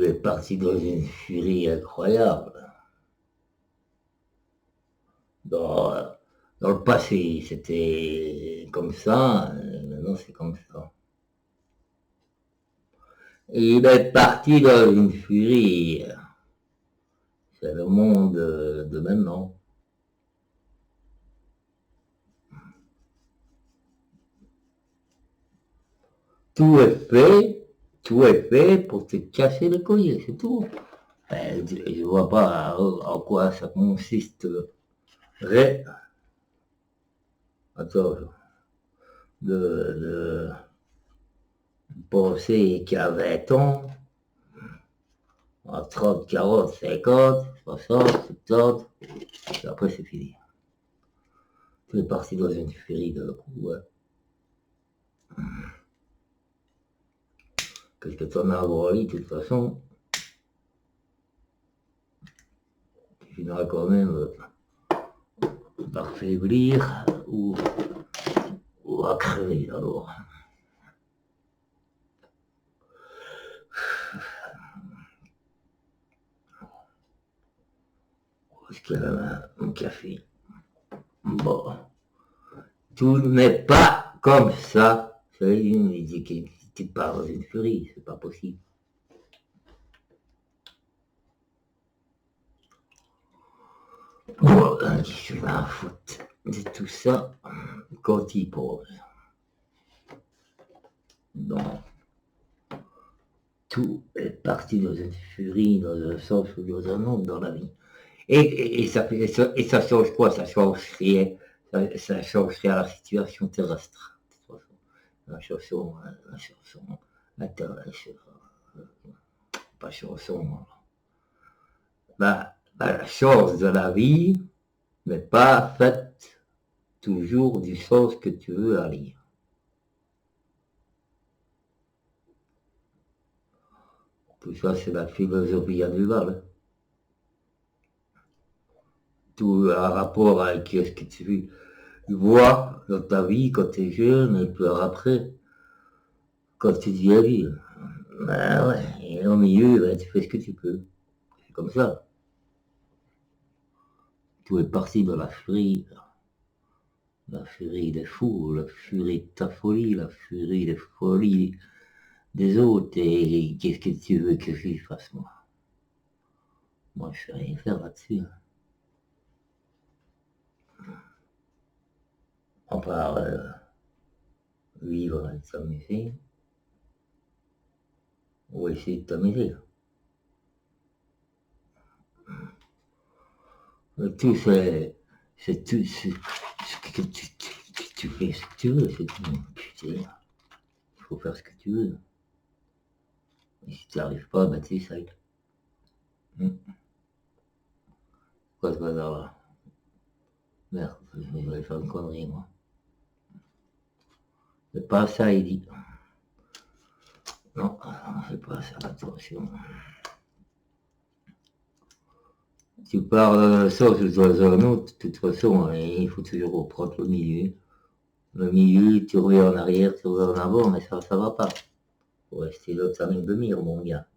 il est parti dans une furie incroyable. Dans, dans le passé, c'était comme ça, maintenant c'est comme ça. Et il est parti dans une furie. C'est le monde de maintenant. Tout est fait pour te casser le collier, c'est tout. Je ne vois pas en quoi ça consisterait. Attends, de penser qu'à 20 ans, à 30, 40, 50, 60, 70, et après c'est fini. Tu es parti dans une furie de coup, ouais. Qu'est-ce que tu en as à voir de toute façon, tu finiras quand même par faiblir ou à crever alors. Parce qu'il y a un café. Bon. Tout n'est pas comme ça. Il dit qu'il tu pars dans une furie, c'est pas possible. Bon, je vais en foutre de tout ça quand il pose. Donc, tout est parti dans une furie, dans un sens ou dans un autre dans la vie. Et ça change quoi? Ça change rien. Ça change rien à la situation terrestre. La chanson, pas chanson. La chance de la vie n'est pas faite toujours du sens que tu veux aller. Tout ça, c'est la philosophie animale. Tout a rapport avec ce que tu vois dans ta vie quand tu es jeune et puis après, quand tu vieillis. Ben ouais, et au milieu, ben, tu fais ce que tu peux. C'est comme ça. Tu es parti dans la furie des fous, la furie de ta folie, la furie des folies des autres. Et qu'est-ce que tu veux que je fasse, moi? Moi, je sais rien faire là-dessus. À part vivre et s'amuser, ou essayer de t'amuser. Tout, c'est tout ce que tu fais ce que tu veux, c'est tout. Putain, il faut faire ce que tu veux. Et si tu n'y arrives pas, ben tu essayes. Quoi ce bazar-là? Merde, je vais faire une connerie, moi. C'est pas ça, il dit. Non, c'est pas ça, attention. Tu parles ça dans un autre, de toute façon, il faut toujours reprendre le milieu. Le milieu, tu reviens en arrière, tu reviens en avant, mais ça va pas. Faut rester dans ta ligne de mire, mon gars.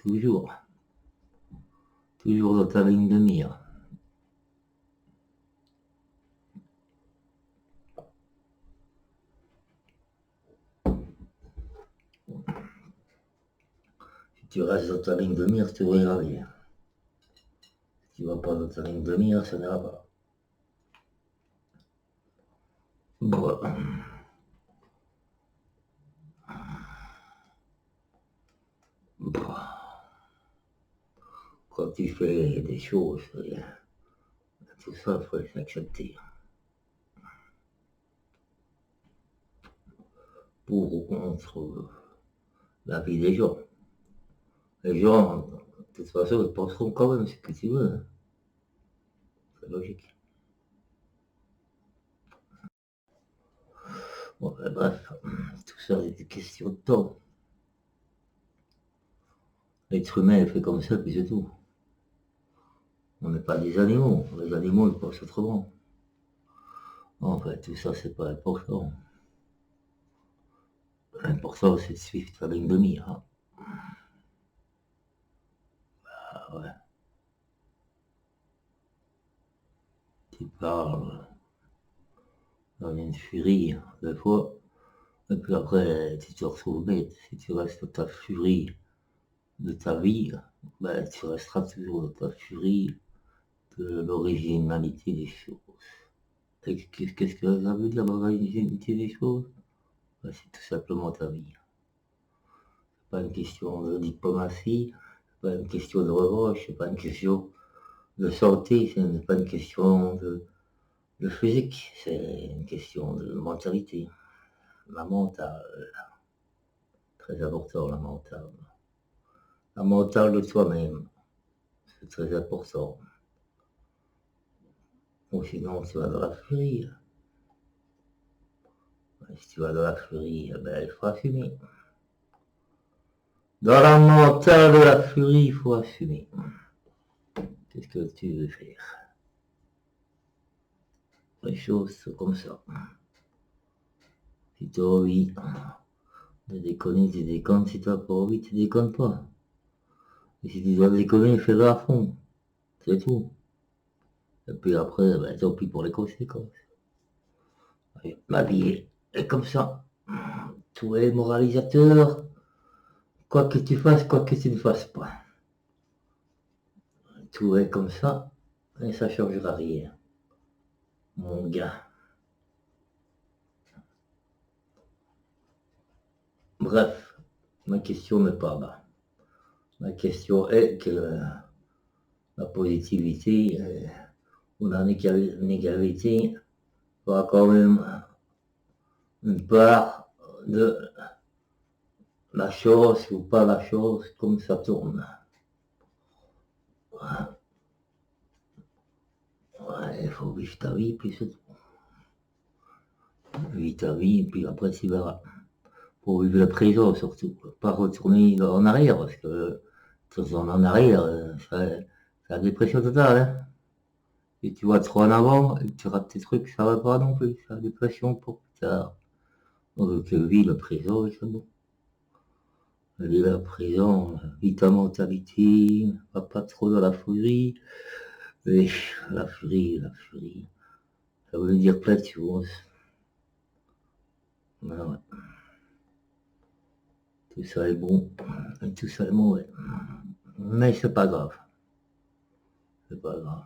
Toujours. Toujours dans ta ligne de mire. Si tu restes dans ta ligne de mire, tu verras rien. Si tu vas pas dans ta ligne de mire, ça n'ira pas. Bon. Bon. Quand tu fais des choses, tout ça, il faut l'accepter. Pour ou contre la vie des gens. Les gens, de toute façon, ils penseront quand même ce que tu veux. Hein. C'est logique. Bon, ben, bref, tout ça, c'est une question de temps. L'être humain est fait comme ça, puis c'est tout. On n'est pas des animaux. Les animaux, ils pensent autrement. En fait, tout ça, c'est pas important. L'important, c'est de suivre ta ligne de mire. Hein. Ah ouais. Tu parles dans une furie, des fois, et puis après, tu te retrouves bête. Si tu restes dans ta furie de ta vie, ben, tu resteras toujours dans ta furie de l'originalité des choses. Et qu'est-ce que ça veut dire l'originalité des choses? Ben, c'est tout simplement ta vie. C'est pas une question de diplomatie, c'est pas une question de revanche, c'est pas une question de santé, c'est pas une question de physique, c'est une question de mentalité. La mentale, très important, la mentale. La mentale de toi-même, c'est très important. Ou sinon, tu vas dans la furie. Si tu vas dans la furie, eh ben, il faut assumer. Dans la mentale de la furie, il faut assumer. Qu'est-ce que tu veux faire? Les choses sont comme ça. Si tu as envie de déconner, tu déconnes. Si tu n'as pas envie, tu déconnes pas. Et si tu dois déconner, fais-le à fond. C'est tout. Et puis après, ben, tant pis pour les conséquences. Ma vie est comme ça. Tout est moralisateur. Quoi que tu fasses, quoi que tu ne fasses pas. Tout est comme ça. Et ça ne changera rien. Mon gars. Bref, ma question n'est pas là. Ma question est que la positivité ou la négativité aura quand même une part de la chose ou pas la chose comme ça tourne. Ouais, il faut vivre ta vie, puis c'est tout. Vivre ta vie, puis après tu verras. Pour vivre le présent surtout, pas retourner en arrière, parce que en arrière, c'est la dépression totale. Hein. Et tu vois trop en avant, et tu rates tes trucs, ça va pas non plus, c'est la dépression pour plus tard. Donc vis le présent et c'est bon. Vis le présent, vis ta mentalité, va pas trop dans la furie. Et la furie, ça veut dire plein de choses. Ben ouais. Tout ça est bon, et tout ça est mauvais. Mais c'est pas grave. C'est pas grave.